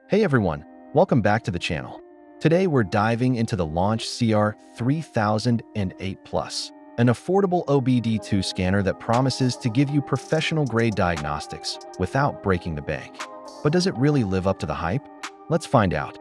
Hey everyone, welcome back to the channel. Today we're diving into the LAUNCH CR3008 Plus, an affordable OBD2 scanner that promises to give you professional-grade diagnostics without breaking the bank. But does it really live up to the hype? Let's find out.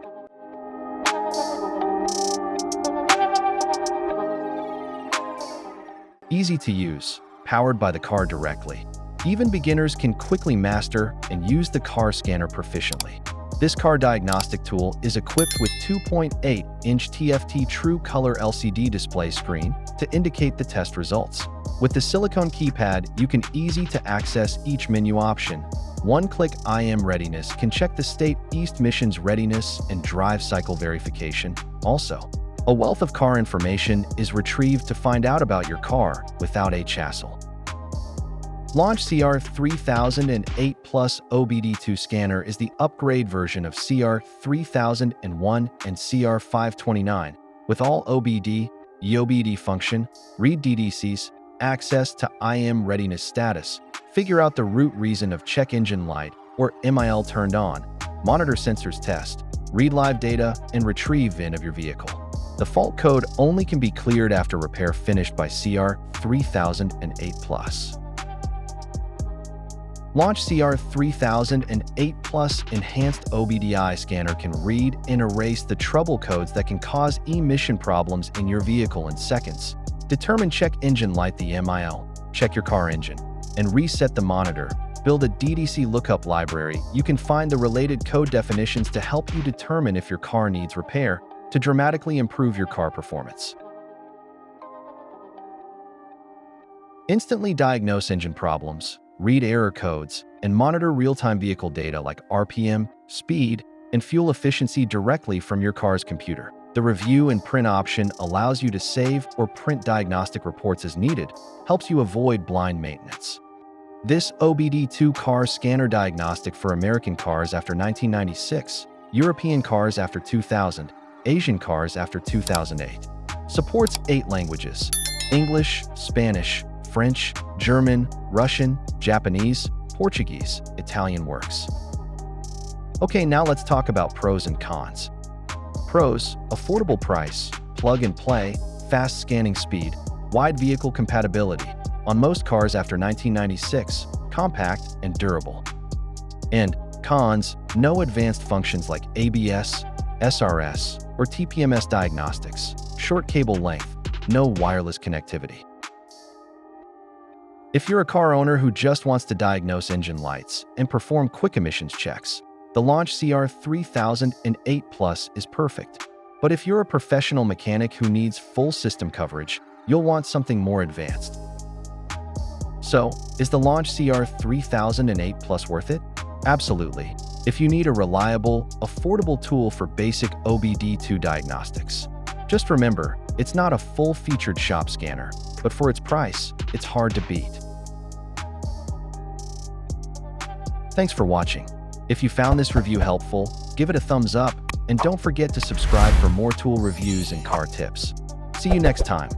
Easy to use, powered by the car directly. Even beginners can quickly master and use the car scanner proficiently. This car diagnostic tool is equipped with 2.8-inch TFT True Color LCD display screen to indicate the test results. With the silicone keypad, you can easy to access each menu option. One-click IM readiness can check the state East missions readiness and drive cycle verification. Also, a wealth of car information is retrieved to find out about your car without a hassle. LAUNCH CR3008 Plus OBD2 scanner is the upgrade version of CR3001 and CR529 with all OBD, EOBD function, read DDCs, access to IM readiness status, figure out the root reason of check engine light or MIL turned on, monitor sensors test, read live data, and retrieve VIN of your vehicle. The fault code only can be cleared after repair finished by CR3008 Plus. LAUNCH CR3008 Plus Enhanced OBDI scanner can read and erase the trouble codes that can cause emission problems in your vehicle in seconds. Determine check engine light the MIL, check your car engine, and reset the monitor. Build a DDC lookup library. You can find the related code definitions to help you determine if your car needs repair to dramatically improve your car performance. Instantly diagnose engine problems, read error codes, and monitor real-time vehicle data like RPM, speed, and fuel efficiency directly from your car's computer. The review and print option allows you to save or print diagnostic reports as needed, helps you avoid blind maintenance. This OBD2 car scanner diagnostic for American cars after 1996, European cars after 2000, Asian cars after 2008. Supports 8 languages: English, Spanish, French, German, Russian, Japanese, Portuguese, Italian works. Okay, now let's talk about pros and cons. Pros: affordable price, plug and play, fast scanning speed, wide vehicle compatibility on most cars after 1996, compact and durable. And cons: no advanced functions like ABS, SRS, or TPMS diagnostics, short cable length, no wireless connectivity. If you're a car owner who just wants to diagnose engine lights and perform quick emissions checks, the LAUNCH CR3008 Plus is perfect. But if you're a professional mechanic who needs full system coverage, you'll want something more advanced. So, is the LAUNCH CR3008 Plus worth it? Absolutely, if you need a reliable, affordable tool for basic OBD2 diagnostics. Just remember, it's not a full-featured shop scanner, but for its price, it's hard to beat. Thanks for watching. If you found this review helpful, give it a thumbs up, and don't forget to subscribe for more tool reviews and car tips. See you next time.